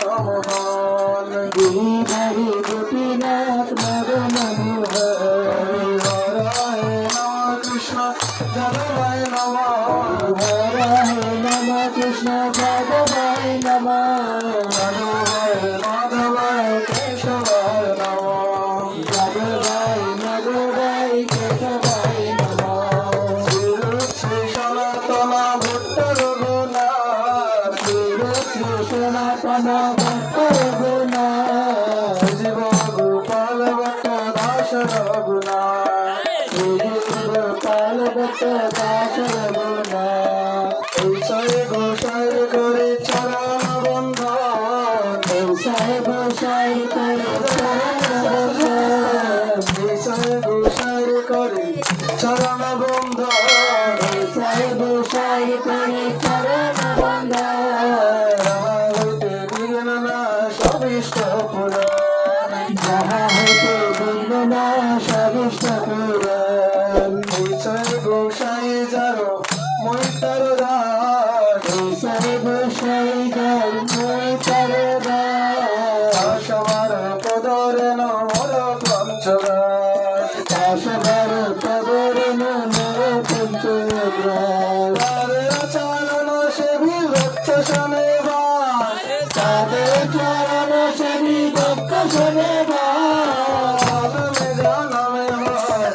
মোহন গিরিধারী গোপীনাথ মদন মোহন হরায় নম কৃষ্ণ যাদবায় নম হরায় নম কৃষ্ণ যাদবায় নম যাদবায় মাধবায় কেশবায় নম যাদবায় মাধবায় কেশবায় নম শ্রী সনাতন ভট্ট রঘুনাথ শ্রী সনাতন ভট্ট রঘুনাথ জীব গোপাল ভট্ট দাস রঘুনাথ গোপাল ভট্ট দাস রঘুনাথ গোসাই গোসাই করে চরণ বন্ধন গোসাই গোসাই করে গোসাই গোসাই করে চরণ বন্ধন গোসাই গোসাই করে চরণ বন্দন হইতে বিঘ্ন না সবিষ্ট পুরাণ যাহা হইতে বন্দনা সবিষ্ট পুরাণ গোসাই গোসাই যারো মই তার দাস গোসাই গোসাই ধর্মই তার দাস সবার পদরে নমর পঞ্চদাস দাসবার কবর নমর পঞ্চগ্রাস তাদের চরণ সেবী ভক্ত শনিবার তাদের চরণ সেবী ভক্ত শোনেবার জনমে হয়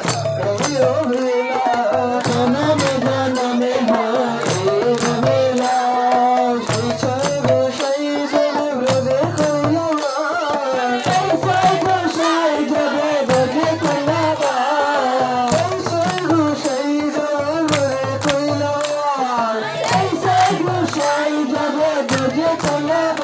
এই অভিলাষ জনমে জনমে হয় এই অভিলাষ গোসাই গোসাই জনে ব্রজে কইলাম গোসাই গোসাই জবে বজে কইলাবার গোসাই গোসাই জনে ব্রজে কইলাম গোসাই গোসাই জবে বজে কইলাবার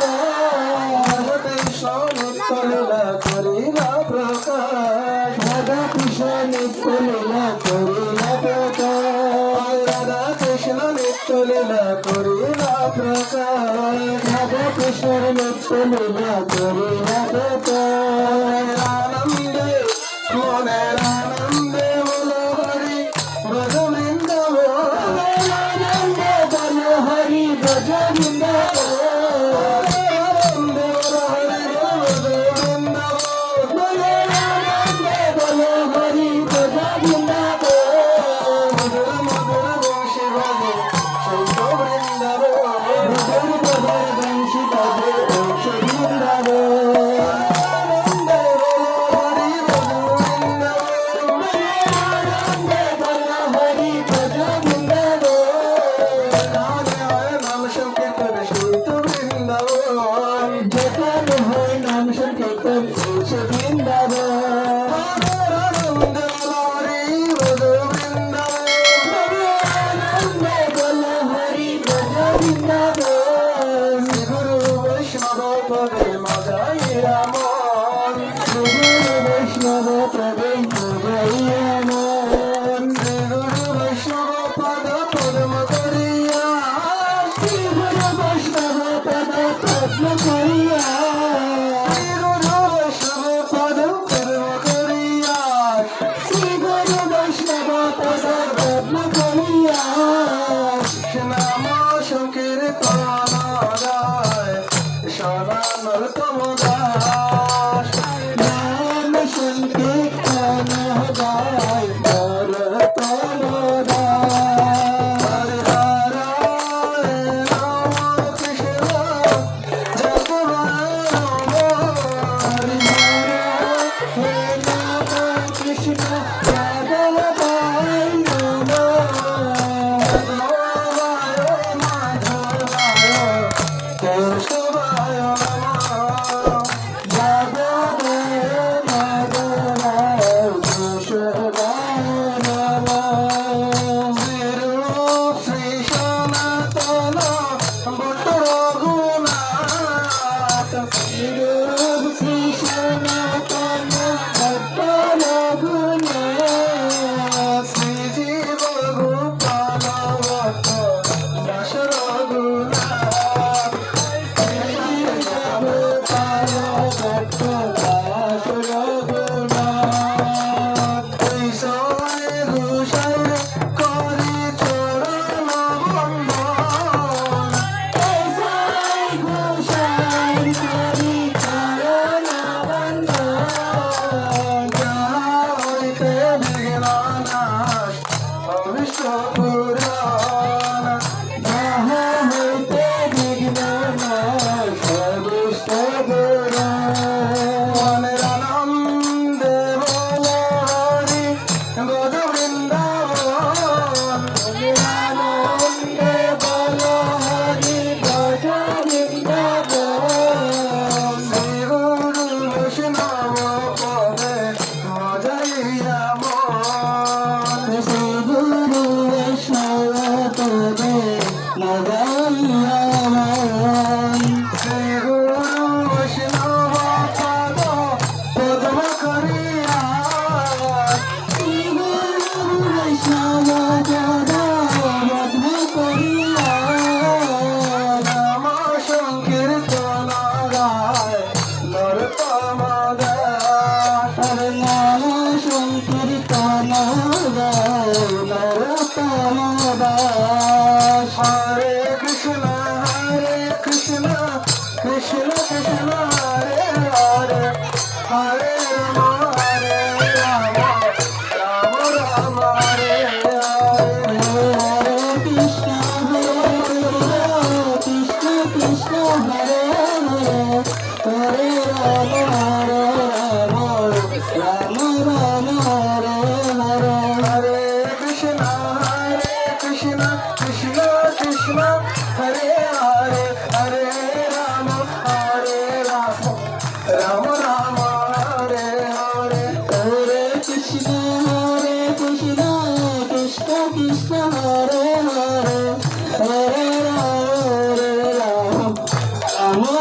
কৃষ্ণ নিত্য লীলা করিলা প্রকাশ রাধা কৃষ্ণ নিত্য লীলা করিলা প্রকাশ রাধা কৃষ্ণ নিত্য লীলা করিলা প্রকাশ রাধা কৃষ্ণর নিত্য লীলা করিলা প্রকাশ আনন্দে মনের আনন্দে বলো হরি ব্রজ বৃন্দাবন আনন্দে বল হরি ব্রজ বৃন্দাবন আনন্দে বলো হরি ব্রজ বৃন্দাবন বলে আনন্দে বল হরি ব্রজ বৃন্দাবন মধুর মধুর বংশী বাজে শৈব বৃন্দাবন মধুর মধুর বংশী বাজে বংশ বৃন্দাবন আনন্দে বলো হরি ব্রজ বৃন্দাবন আনন্দে বল হরি ব্রজ বৃন্দাবন নামে হয় নাম সংকীর্তন শীত বৃন্দাবন যেখানে হয় নাম সংকীর্তন এসে বৃন্দাবন আনন্দে বলো হরি ব্রজ বৃন্দাবন আনন্দে বল হরি ব্রজ বৃন্দাবন গুরু বৈষ্ণব পদে মজাইয়া মন গুরু বৈষ্ণব প্রভে গাইয়া মন গুরু বৈষ্ণব পদ পদ্ম করিয়া গুরু বৈষ্ণব পদ পদ্ম করিয়া গুরু বৈষ্ণব পদ পদ্ম করিয়া শ্রী গুরু বৈষ্ণব পদ পদ্ম করিয়া নাম সংকীর্তন গায় সনাতন দাস নাম সংকীর্তন গায় নরতম দাস হরে হরে নাম কৃষ্ণ জগবায় নম হরি হে নাম কৃষ্ণ যাদবায় নমঃ কেশবায় নমঃ যাদবায় মাধবায় কেশবায় নমঃ শ্রীরূপ শ্রী সনাতন ভট্ট রঘুনাথ নিরূপ শ্রী সনাতন ভট্ট রঘুনাথ শ্রী জীব গোপাল ভট্ট দাস রঘুনাথ গোপাল ভট্ট দাস রঘুনাথ গোসাই গোসাই করি চরণ বন্দন গোসাই গোসাই Krishna, Hare Hare, Hare Rama, Rama Rama, Hare Hare. Hare Krishna, Krishna Krishna, Hare Hare, Hare Rama, Rama Rama, Hare Hare. Hare Krishna, Krishna Krishna, Hare Hare, Hare Rama, Rama Rama, Hare Hare. Hare Krishna, Krishna Krishna, Hare Hare, Hare Rama, Rama